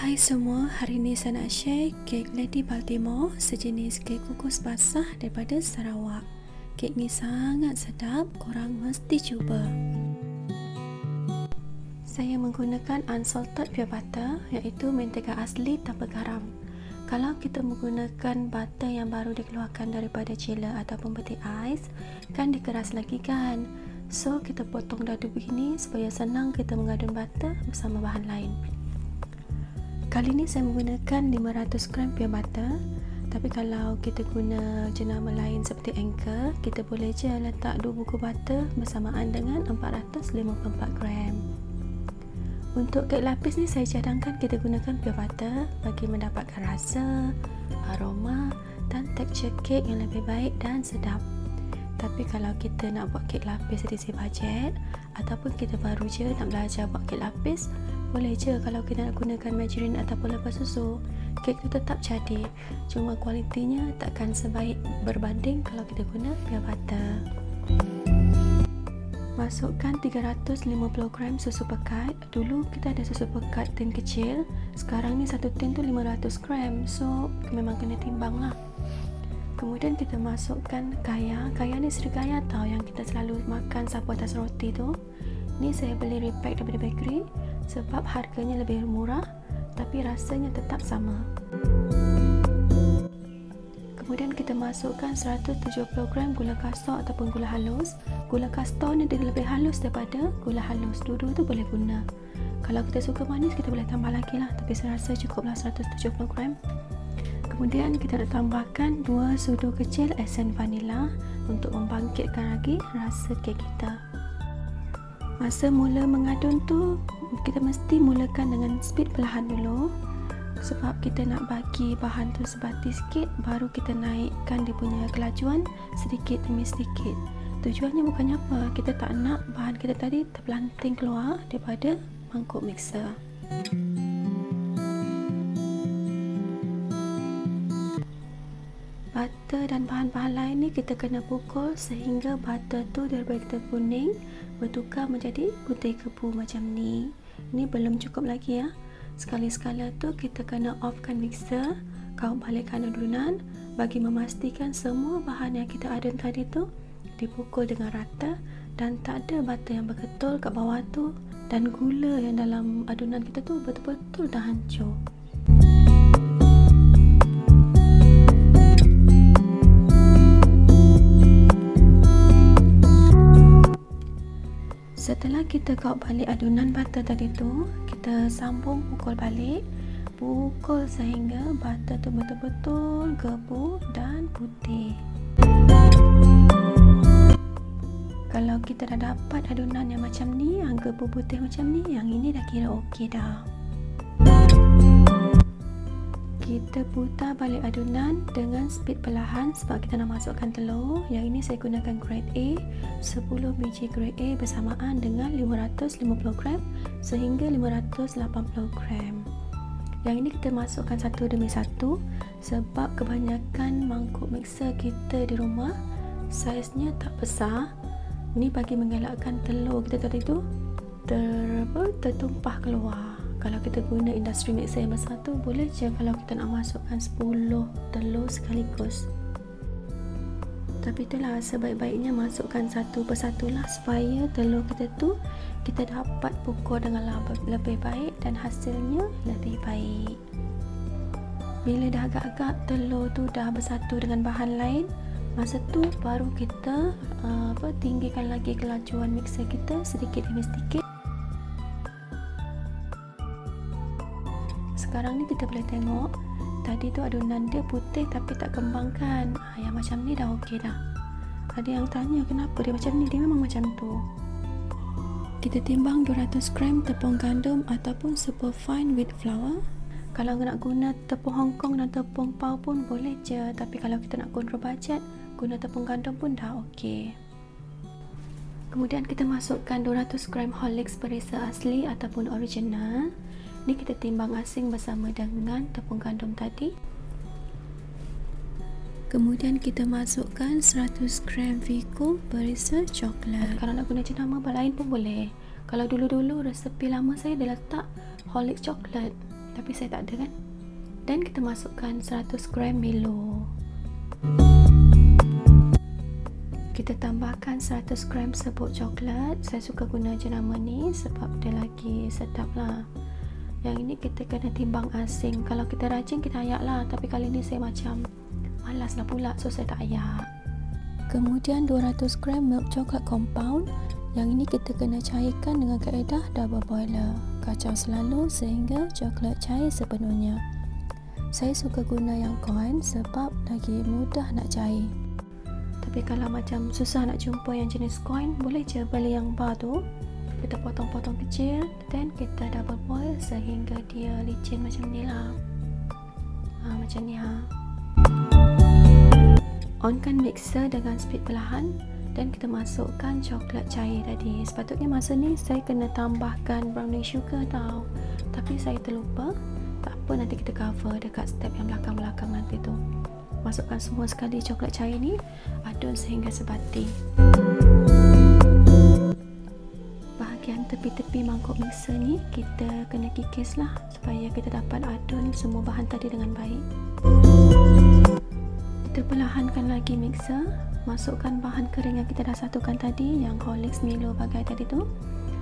Hai semua, hari ini saya nak share kek Lady Baltimore, sejenis kek kukus basah daripada Sarawak. Kek ni sangat sedap, korang mesti cuba. Saya menggunakan unsalted pure butter, iaitu mentega asli tanpa garam. Kalau kita menggunakan butter yang baru dikeluarkan daripada chiller ataupun peti ais, kan dikeras lagi kan? So, kita potong dadu begini supaya senang kita mengadun butter bersama bahan lain. Kali ni saya menggunakan 500 gram pure butter. Tapi kalau kita guna jenama lain seperti Anchor, kita boleh je letak 2 buku butter bersamaan dengan 454 gram. Untuk kek lapis ni saya cadangkan kita gunakan pure butter bagi mendapatkan rasa, aroma dan tekstur kek yang lebih baik dan sedap. Tapi kalau kita nak buat kek lapis edisi bajet ataupun kita baru je nak belajar buat kek lapis, boleh je kalau kita nak gunakan margarine ataupun lepas susu. Kek tu tetap jadi, cuma kualitinya takkan sebaik berbanding kalau kita guna pure butter. Masukkan 350 gram susu pekat. Dulu kita ada susu pekat tin kecil, sekarang ni satu tin tu 500 gram, so memang kena timbang lah. Kemudian kita masukkan kaya. Kaya ni serigaya tau yang kita selalu makan sapu atas roti tu. Ni saya beli repack daripada bakery sebab harganya lebih murah tapi rasanya tetap sama. Kemudian kita masukkan 170 gram gula kasar ataupun gula halus. Gula kasar ni dia lebih halus daripada gula halus. Dua-dua tu boleh guna. Kalau kita suka manis kita boleh tambah lagi lah, tapi saya rasa cukuplah 170 gram. Kemudian kita nak tambahkan 2 sudu kecil esen vanila untuk membangkitkan lagi rasa kek kita. Masa mula mengadun tu, kita mesti mulakan dengan speed perlahan dulu sebab kita nak bagi bahan tu sebati sikit, baru kita naikkan dia punya kelajuan sedikit demi sedikit. Tujuannya bukannya apa, kita tak nak bahan kita tadi terpelanting keluar daripada mangkuk mixer. Butter dan bahan-bahan lain ni kita kena pukul sehingga butter tu daripada kita kuning bertukar menjadi putih kebu macam ni. Ini belum cukup lagi ya. Sekali-sekala tu kita kena offkan mixer, kau balikkan adunan bagi memastikan semua bahan yang kita adun tadi tu dipukul dengan rata dan tak ada butter yang berketul kat bawah tu dan gula yang dalam adunan kita tu betul-betul dah hancur. Setelah kita gaut balik adunan butter tadi tu, kita sambung pukul balik. Pukul sehingga butter tu betul-betul gebu dan putih. Kalau kita dah dapat adunan yang macam ni, yang gebu putih macam ni, yang ini dah kira okey dah. Kita putar balik adunan dengan speed perlahan sebab kita nak masukkan telur. Yang ini saya gunakan grade A, 10 biji grade A bersamaan dengan 550 gram sehingga 580 gram. Yang ini kita masukkan satu demi satu sebab kebanyakan mangkuk mixer kita di rumah saiznya tak besar. Ini bagi mengelakkan telur kita tadi tu tertumpah keluar. Kalau kita guna industri mixer yang besar tu, boleh je kalau kita nak masukkan 10 telur sekaligus. Tapi itulah, sebaik-baiknya masukkan satu persatu lah supaya telur kita tu kita dapat pukul dengan lebih baik dan hasilnya lebih baik. Bila dah agak-agak telur tu dah bersatu dengan bahan lain, masa tu baru kita tinggikan lagi kelajuan mixer kita sedikit demi sedikit. Sekarang ni kita boleh tengok tadi tu adunan dia putih tapi tak kembang kan. Yang macam ni dah okey dah. Ada yang tanya kenapa dia macam ni, dia memang macam tu. Kita timbang 200 gram tepung gandum ataupun super fine wheat flour. Kalau nak guna tepung Hong Kong dan tepung pau pun boleh je, tapi kalau kita nak kontrol bajet, guna tepung gandum pun dah okey. Kemudian kita masukkan 200 gram Horlicks perisa asli ataupun original. Ni kita timbang asing bersama dengan tepung gandum tadi. Kemudian kita masukkan 100 gram Vicco perisa coklat. Kalau nak guna jenama lain pun boleh. Kalau dulu-dulu resepi lama saya dia letak Horlicks coklat. tapi saya tak ada kan. Dan kita masukkan 100 gram Milo. Kita tambahkan 100 gram serbuk coklat. Saya suka guna jenama ni sebab dia lagi sedap lah. Yang ini kita kena timbang asing. Kalau kita rajin kita ayak lah, tapi kali ni saya macam malas lah pula, so saya tak ayak. Kemudian 200 gram milk coklat compound. Yang ini kita kena cairkan dengan kaedah double boiler. Kacau selalu sehingga coklat cair sepenuhnya. Saya suka guna yang coin sebab lagi mudah nak cair. Tapi kalau macam susah nak jumpa yang jenis coin, boleh je beli yang bar tu. Kita potong-potong kecil dan kita double boil sehingga dia licin macam ni lah. Macam ni ha. Onkan mixer dengan speed perlahan dan kita masukkan coklat cair tadi. Sepatutnya masa ni saya kena tambahkan browning sugar tau, tapi saya terlupa. Tak apa, nanti kita cover dekat step yang belakang-belakang nanti tu. Masukkan semua sekali coklat cair ni, adun sehingga sebati. Bahagian tepi-tepi mangkuk mixer ni kita kena kikis lah supaya kita dapat adun semua bahan tadi dengan baik. Kita perlahankan lagi mixer. Masukkan bahan kering yang kita dah satukan tadi, yang Horlicks, Milo bagai tadi tu.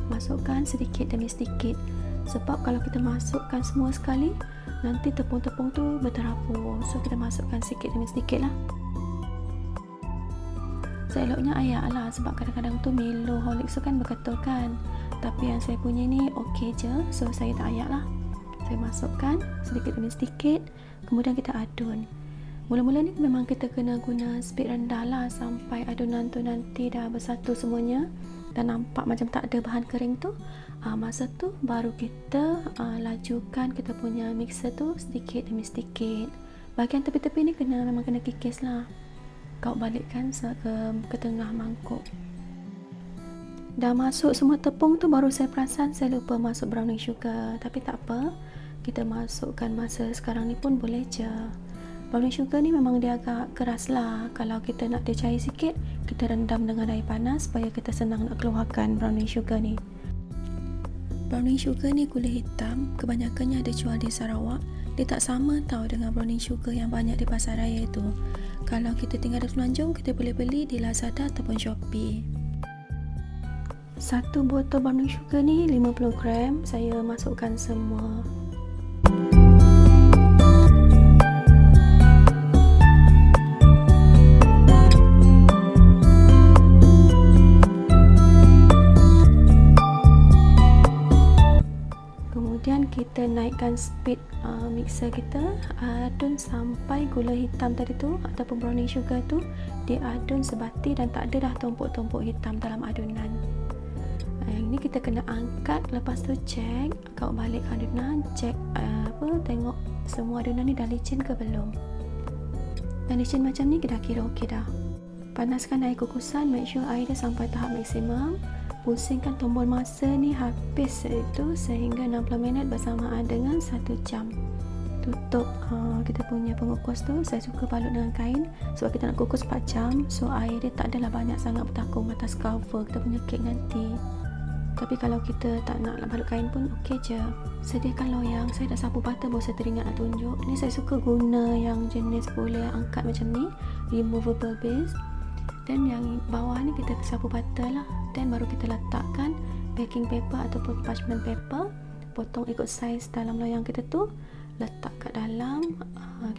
Masukkan sedikit demi sedikit, sebab kalau kita masukkan semua sekali, nanti tepung-tepung tu berterabur. So kita masukkan sedikit demi sedikit lah. Seeloknya ayak lah, sebab kadang-kadang tu Milo, Horlicks tu kan berketul kan. Tapi yang saya punya ni okey je, so saya tak ayak lah. Saya masukkan sedikit demi sedikit, kemudian kita adun. Mula-mula ni memang kita kena guna speed rendah lah sampai adunan tu nanti dah bersatu semuanya dan nampak macam tak ada bahan kering tu. Masa tu baru kita lajukan kita punya mixer tu sedikit demi sedikit. Bahagian tepi-tepi ni memang kena kikis lah. Kau balikkan ke tengah mangkuk. Dah masuk semua tepung tu, baru saya perasan saya lupa masuk browning sugar. Tapi tak apa, kita masukkan masa sekarang ni pun boleh je. Browning sugar ni memang dia agak keras lah. Kalau kita nak dia cair sikit, kita rendam dengan air panas supaya kita senang nak keluarkan browning sugar ni. Browning sugar ni gula hitam, kebanyakannya ada jual di Sarawak. Dia tak sama tau dengan browning sugar yang banyak di pasar raya tu. Kalau kita tinggal di Semenanjung, kita boleh beli di Lazada ataupun Shopee. Satu botol browning sugar ni 50 gram, saya masukkan semua. Kemudian kita naikkan speed mixer kita, adun sampai gula hitam tadi tu ataupun browning sugar tu diadun sebati dan tak ada dah tumpuk-tumpuk hitam dalam adunan. Yang ni kita kena angkat, lepas tu cek, kau balik adunan, cek tengok semua adunan ni dah licin ke belum. Dan licin macam ni kita kira okey dah. Panaskan air kukusan, make sure air dia sampai tahap maksimum. Pusingkan tombol masa ni habis itu sehingga 60 minit bersamaan dengan 1 jam. Tutup kita punya pengukus tu. Saya suka balut dengan kain sebab kita nak kukus 4 jam, so air dia tak adalah banyak sangat bertakung atas cover kita punya kek nanti. Tapi kalau kita tak nak balut kain pun okey je. Sediakan loyang. Saya dah sapu butter, baru saya teringat nak tunjuk. Ni saya suka guna yang jenis boleh angkat macam ni, removable base. Dan yang bawah ni kita sapu butter lah. Dan baru kita letakkan baking paper ataupun parchment paper. Potong ikut saiz dalam loyang kita tu, letak kat dalam,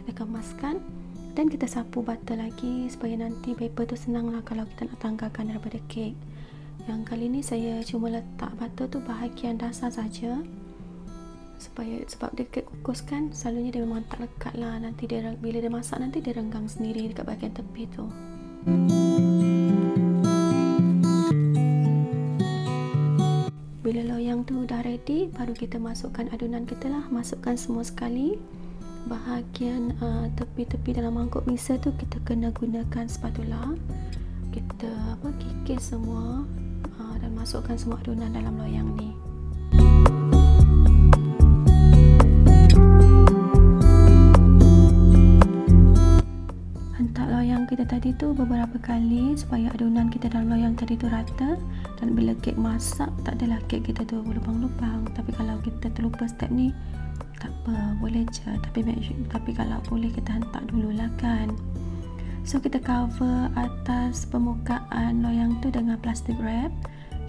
kita kemaskan. Dan kita sapu butter lagi supaya nanti paper tu senang lah kalau kita nak tanggalkan daripada kek. Yang kali ni saya cuma letak butter tu bahagian dasar saja, sebab dia kek kukus kan, selalunya dia memang tak lekat lah. Nanti dia, bila dia masak nanti dia renggang sendiri dekat bahagian tepi tu. Bila loyang tu dah ready, baru kita masukkan adunan kita lah. Masukkan semua sekali. Bahagian tepi-tepi dalam mangkuk mixer tu kita kena gunakan spatula. Kita kikis semua dan masukkan semua adunan dalam loyang ni. Hentak loyang kita tadi tu beberapa kali supaya adunan kita dalam loyang tadi tu rata. Dan bila kek masak, tak adalah kek kita tu berlubang-lubang. Tapi kalau kita terlupa step ni, tak apa, boleh je, tapi kalau boleh kita hentak dululah kan. So kita cover atas permukaan loyang tu dengan plastic wrap.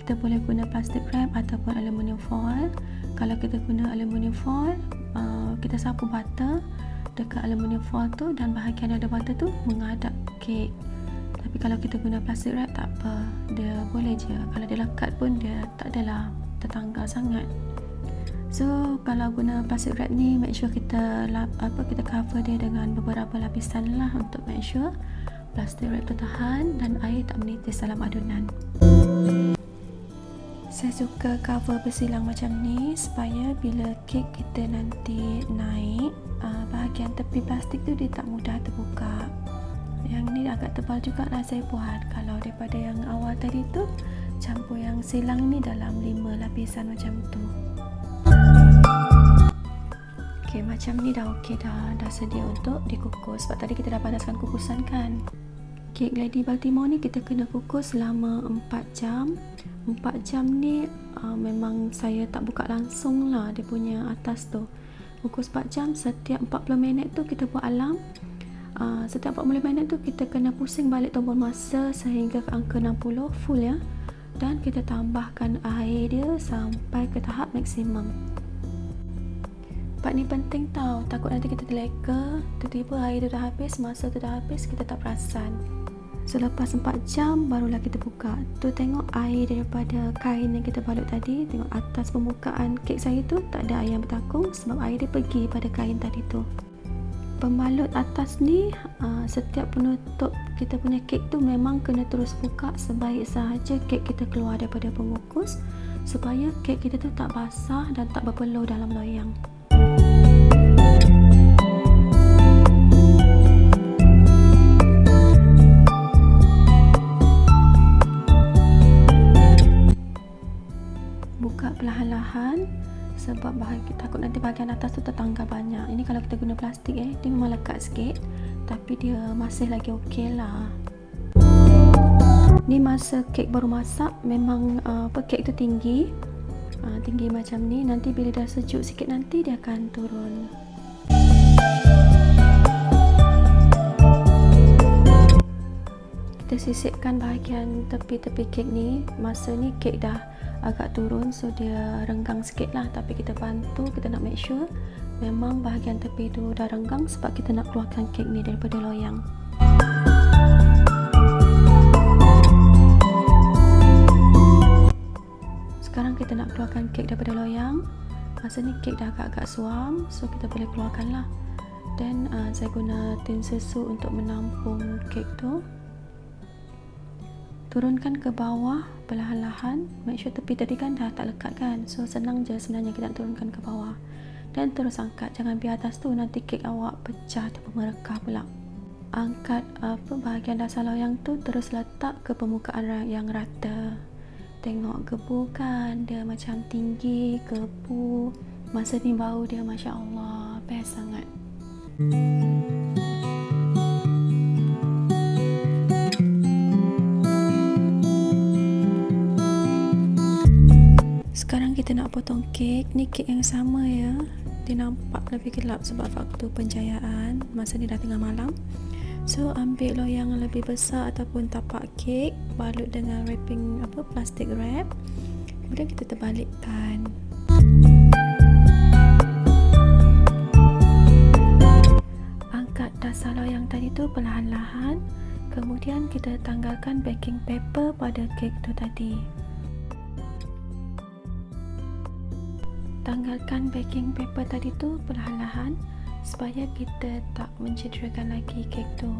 Kita boleh guna plastic wrap ataupun aluminium foil. Kalau kita guna aluminium foil, kita sapu butter dekat aluminium foil tu, dan bahagian ada butter tu menghadap kek. Tapi kalau kita guna plastic wrap tak apa, dia boleh je. Kalau dia lekat pun dia tak adalah tertanggal sangat. So kalau guna plastic wrap ni, make sure kita cover dia dengan beberapa lapisan lah, untuk make sure plastic wrap tu tahan dan air tak menitis dalam adunan. Saya suka cover bersilang macam ni supaya bila kek kita nanti naik, bahagian tepi plastik tu dia tak mudah terbuka. Yang ni agak tebal juga lah saya buat. Kalau daripada yang awal tadi tu, campur yang silang ni dalam 5 lapisan macam tu. Okay, macam ni dah okey dah sedia untuk dikukus. Sebab tadi kita dah panaskan kukusan kan. Kek Lady Baltimore ni kita kena kukus selama 4 jam. 4 jam ni memang saya tak buka langsung lah dia punya atas tu. Kukus 4 jam, setiap 40 minit tu kita buat alarm. Setiap 40 minit tu kita kena pusing balik tombol masa sehingga ke angka 60 full ya. Dan kita tambahkan air dia sampai ke tahap maksimum. Part ni penting tau, takut nanti kita terleka, tiba-tiba air tu dah habis, masa tu dah habis, kita tak perasan. Selepas 4 jam barulah kita buka. Tu tengok air daripada kain yang kita balut tadi, tengok atas permukaan kek saya tu tak ada air yang bertakung sebab air dia pergi pada kain tadi tu. Pembalut atas ni, setiap penutup kita punya kek tu memang kena terus buka sebaik sahaja kek kita keluar daripada pengukus, supaya kek kita tu tak basah dan tak berpeluh dalam loyang. Buka perlahan-lahan sebab takut nanti bahagian atas tu tertanggal banyak. Ini kalau kita guna plastik dia memang lekat sikit, tapi dia masih lagi okey lah. Ni masa kek baru masak, memang kek tu tinggi macam ni. Nanti bila dah sejuk sikit nanti dia akan turun. Kita sisipkan bahagian tepi-tepi kek ni. Masa ni kek dah agak turun, so dia renggang sikit lah, tapi kita bantu, kita nak make sure memang bahagian tepi tu dah renggang sebab kita nak keluarkan kek ni daripada loyang. Sekarang kita nak keluarkan kek daripada loyang. Masa ni kek dah agak-agak suam, so kita boleh keluarkan lah. Dan saya guna tin susu untuk menampung kek tu. Turunkan ke bawah perlahan-lahan. Make sure tepi tadi kan dah tak lekat kan, so senang je sebenarnya kita nak turunkan ke bawah. Dan terus angkat, jangan biar atas tu nanti kek awak pecah ataupun merekah pula. Angkat bahagian dasar loyang tu, terus letak ke permukaan yang rata. Tengok gebu kan, dia macam tinggi gebu. Masa ni bau dia Masya Allah, best sangat. Sekarang kita nak potong kek. Ni kek yang sama ya. Dia nampak lebih gelap sebab waktu penjayaan. Masa ni dah tengah malam. So ambil loyang yang lebih besar ataupun tapak kek, balut dengan wrapping plastic wrap. Kemudian kita terbalikkan. Angkat dasar loyang tadi tu perlahan-lahan. Kemudian kita tanggalkan baking paper pada kek tu tadi. Tanggalkan baking paper tadi tu perlahan-lahan supaya kita tak mencederakan lagi kek tu.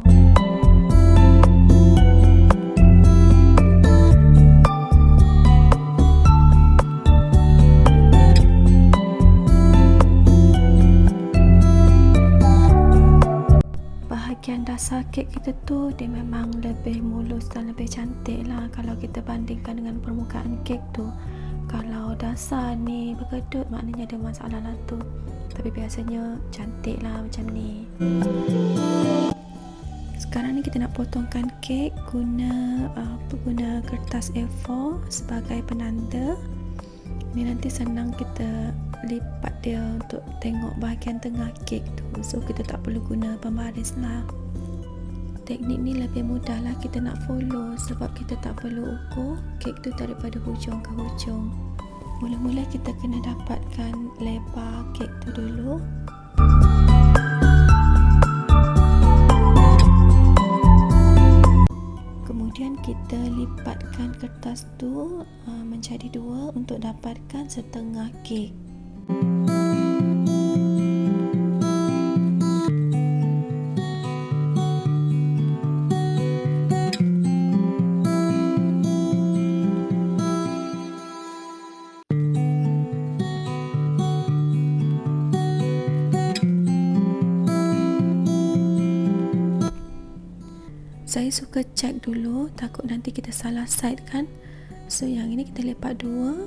Bahagian dasar kek kita tu dia memang lebih mulus dan lebih cantik lah kalau kita bandingkan dengan permukaan kek tu. Kalau dasar ni berkedut, maknanya ada masalah lah tu. Tapi biasanya cantik lah macam ni. Sekarang ni kita nak potongkan kek guna kertas A4 sebagai penanda. Ni nanti senang kita lipat dia untuk tengok bahagian tengah kek tu. So kita tak perlu guna pembaris lah. Teknik ni lebih mudah lah kita nak follow sebab kita tak perlu ukur kek tu daripada hujung ke hujung. Mula-mula kita kena dapatkan lebar kek tu dulu. Kemudian kita lipatkan kertas tu menjadi dua untuk dapatkan setengah kek. Saya suka cek dulu, takut nanti kita salah side kan. So yang ini kita lipat dua,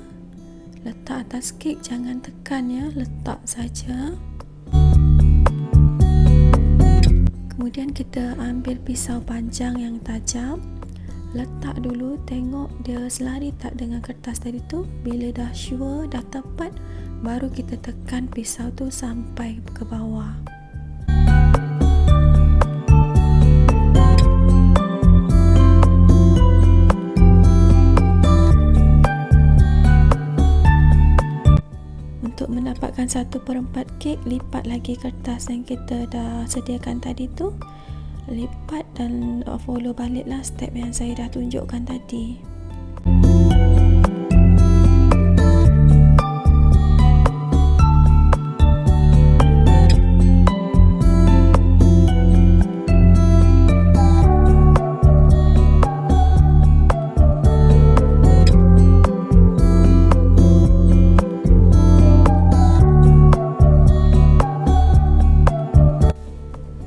letak atas kek, jangan tekan ya, letak saja. Kemudian kita ambil pisau panjang yang tajam, letak dulu, tengok dia selari tak dengan kertas tadi tu. Bila dah sure, dah tepat, baru kita tekan pisau tu sampai ke bawah. Untuk mendapatkan 1/4 kek, lipat lagi kertas yang kita dah sediakan tadi tu, lipat dan follow baliklah step yang saya dah tunjukkan tadi.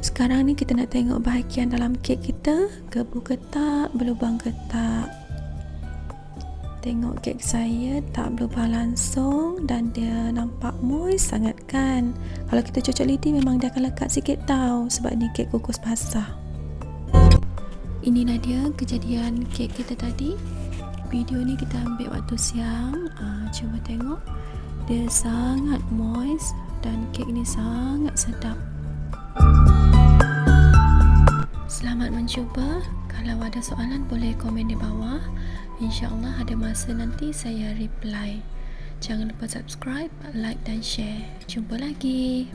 Sekarang ni kita nak tengok bahagian dalam kek kita, gebu ke tak, berlubang ke tak. Tengok kek saya tak berlubang langsung dan dia nampak moist sangat kan. Kalau kita cocok lidi memang dia akan lekat sikit tau sebab ni kek kukus basah. Inilah dia kejadian kek kita tadi. Video ni kita ambil waktu siang. Cuba tengok, dia sangat moist dan kek ni sangat sedap. Selamat mencuba. Kalau ada soalan boleh komen di bawah. InsyaAllah ada masa nanti saya reply. Jangan lupa subscribe, like dan share. Jumpa lagi.